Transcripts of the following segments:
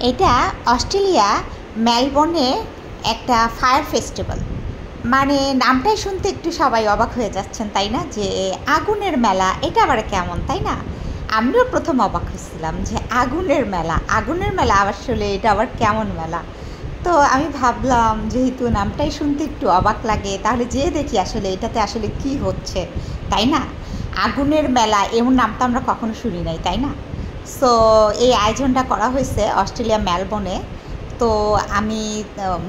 এটা অস্ট্রেলিয়া মেলবোর্নে একটা fire festival. মানে নামটাই শুনতে একটু সবাই অবাক হয়ে যাচ্ছেন, তাই না? যে আগুনের মেলা, এটা আবার কেমন, তাই না? আমিও প্রথম অবাক হয়েছিলাম যে আগুনের মেলা আসলে এটা আবার কেমন মেলা। তো আমি ভাবলাম যেহেতু নামটাই শুনতে একটু অবাক লাগে, তাহলে যেয়ে দেখি আসলে এটাতে আসলে কি হচ্ছে, তাই না? আগুনের মেলা এমন নামটা আমরা কখনো শুনি নাই, তাই না? সো এই আয়োজনটা করা হয়েছে অস্ট্রেলিয়া মেলবোর্নে। তো আমি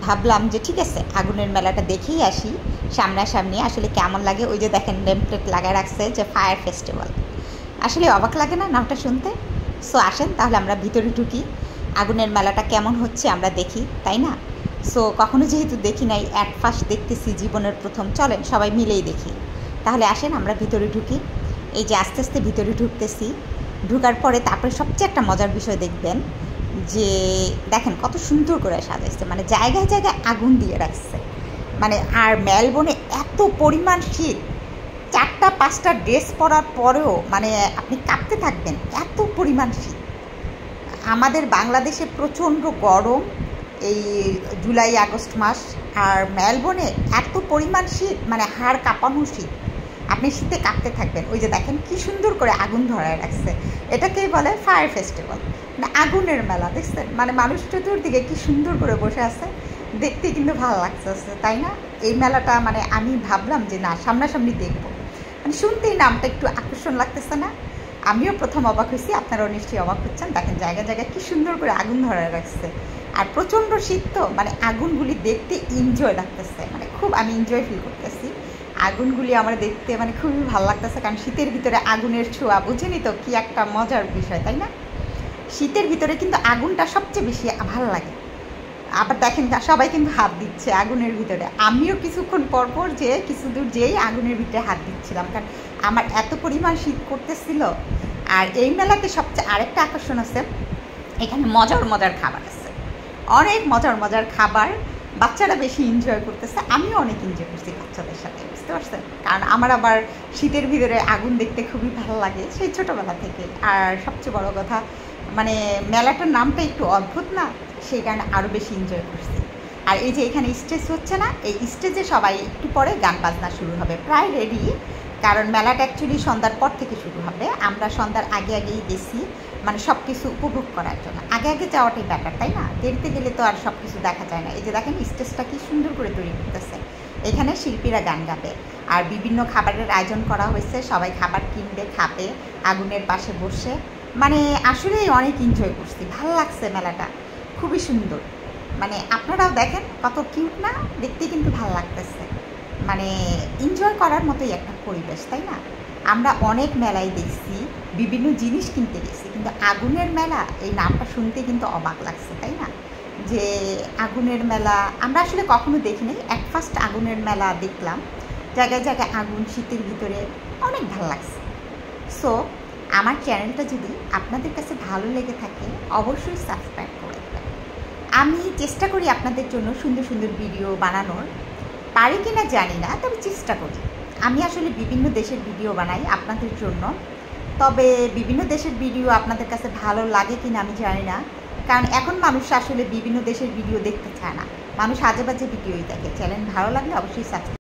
ভাবলাম যে ঠিক আছে, আগুনের মেলাটা দেখেই আসি সামনাসামনি, আসলে কেমন লাগে। ওই যে দেখেন নেমপ্লেট লাগায় রাখছে যে ফায়ার ফেস্টিভ্যাল। আসলে অবাক লাগে না নামটা শুনতে? সো আসেন তাহলে আমরা ভিতরে ঢুকি, আগুনের মেলাটা কেমন হচ্ছে আমরা দেখি, তাই না? সো কখনো যেহেতু দেখি নাই, অ্যাট ফার্স্ট দেখতেছি, জীবনের প্রথম, চলেন সবাই মিলেই দেখি। তাহলে আসেন আমরা ভিতরে ঢুকি। এই যে আস্তে আস্তে ভিতরে ঢুকতেছি, ঢুকার পরে তারপরে সবচেয়ে একটা মজার বিষয় দেখবেন যে দেখেন কত সুন্দর করে সাজাইছে, মানে জায়গায় জায়গায় আগুন দিয়ে রাখছে। মানে আর মেলবোর্নে এত পরিমাণ শীত, 4-5টা ড্রেস পরার পরেও মানে আপনি কাঁপতে থাকবেন, এত পরিমাণ শীত। আমাদের বাংলাদেশে প্রচণ্ড গরম এই জুলাই আগস্ট মাস, আর মেলবোর্নে এত পরিমাণ শীত, মানে হাড় কাঁপানো শীত, আপনি শীতে কাঁপতে থাকবেন। ওই যে দেখেন কি সুন্দর করে আগুন ধরায় রাখছে, এটাকেই বলে ফায়ার ফেস্টিভ্যাল, মানে আগুনের মেলা। দেখছেন মানে মানুষ চতুর্দিকে কি সুন্দর করে বসে আছে, দেখতে কিন্তু ভালো লাগতেছে, তাই না? এই মেলাটা মানে আমি ভাবলাম যে না, সামনাসামনি দেখবো, মানে শুনতেই নামটা একটু আকর্ষণ লাগতেছে না? আমিও প্রথম অবাক হয়েছি, আপনারাও নিশ্চয়ই অবাক হচ্ছেন। দেখেন জায়গায় জায়গায় কি সুন্দর করে আগুন ধরায় রাখছে, আর প্রচণ্ড শীত, তো মানে আগুনগুলি দেখতে এনজয় লাগতেছে, মানে খুব আমি এনজয় ফিল করতেছি। আগুনগুলি আমার দেখতে মানে খুবই ভালো লাগতেছে, কারণ শীতের ভিতরে আগুনের ছোঁয়া, বুঝেনি তো কি একটা মজার বিষয়, তাই না? শীতের ভিতরে কিন্তু আগুনটা সবচেয়ে বেশি ভালো লাগে। আবার দেখেন সবাই কিন্তু হাত দিচ্ছে আগুনের ভিতরে, আমিও কিছুক্ষণ পরপর যে কিছু দূর যেই আগুনের ভিতরে হাত দিচ্ছিলাম, কারণ আমার এত পরিমাণ শীত করতেছিল। আর এই মেলাতে সবচেয়ে আরেকটা আকর্ষণ আছে, এখানে মজার মজার খাবার আছে, অনেক মজার মজার খাবার। বাচ্চারা বেশি এনজয় করতেছে, আমিও অনেক এনজয় করছি বাচ্চাদের সাথে, বুঝতে পারছেন? কারণ আমার আবার শীতের ভিতরে আগুন দেখতে খুবই ভালো লাগে সেই ছোটোবেলা থেকে। আর সবচেয়ে বড় কথা, মানে মেলাটার নামটা একটু অদ্ভুত না, সেই কারণে আরও বেশি এনজয় করছি। আর এই যে এখানে স্টেজ হচ্ছে না, এই স্টেজে সবাই একটু পরে গান বাজনা শুরু হবে, প্রায় রেডি। কারণ মেলাটা অ্যাকচুয়ালি সন্ধ্যার পর থেকে শুরু হবে, আমরা সন্ধ্যার আগে আগেই গেছি, মানে সব কিছু উপভোগ করার জন্য। আগে আগে যাওয়াটাই ব্যাপার, তাই না? দেরিতে গেলে তো আর সব কিছু দেখা যায় না। এই যে দেখেন স্টেজটা কি সুন্দর করে তৈরি করতেছে, এখানে শিল্পীরা গান গাবে, আর বিভিন্ন খাবারের আয়োজন করা হয়েছে, সবাই খাবার কিনবে, খাবে আগুনের পাশে বসে। মানে আসলেই অনেক এনজয় করছি, ভালো লাগছে মেলাটা, খুবই সুন্দর। মানে আপনারাও দেখেন কত কিউট না, দেখতে কিন্তু ভালো লাগতেছে, মানে এনজয় করার মতোই একটা পরিবেশ, তাই না? আমরা অনেক মেলায় দেখছি, বিভিন্ন জিনিস কিনতে গেছি, কিন্তু আগুনের মেলা এই নামটা শুনতে কিন্তু অবাক লাগছে, তাই না? যে আগুনের মেলা আমরা আসলে কখনো দেখিনি, অ্যাট ফার্স্ট আগুনের মেলা দেখলাম, জায়গায় জায়গায় আগুন, শীতের ভিতরে, অনেক ভালো লাগছে। সো আমার চ্যানেলটা যদি আপনাদের কাছে ভালো লেগে থাকে, অবশ্যই সাবস্ক্রাইব করে দেবেন। আমি চেষ্টা করি আপনাদের জন্য সুন্দর সুন্দর ভিডিও বানানোর, পারি কি না জানি না, তবে চেষ্টা করি। আমি আসলে বিভিন্ন দেশের ভিডিও বানাই আপনাদের জন্য, তবে বিভিন্ন দেশের ভিডিও আপনাদের কাছে ভালো লাগে কি না আমি জানি না, কারণ এখন মানুষ আসলে বিভিন্ন দেশের ভিডিও দেখতে চায় না, মানুষ আজে বাজে ভিডিওই দেখে। চ্যানেল ভালো লাগলে অবশ্যই সাবস্ক্রাইব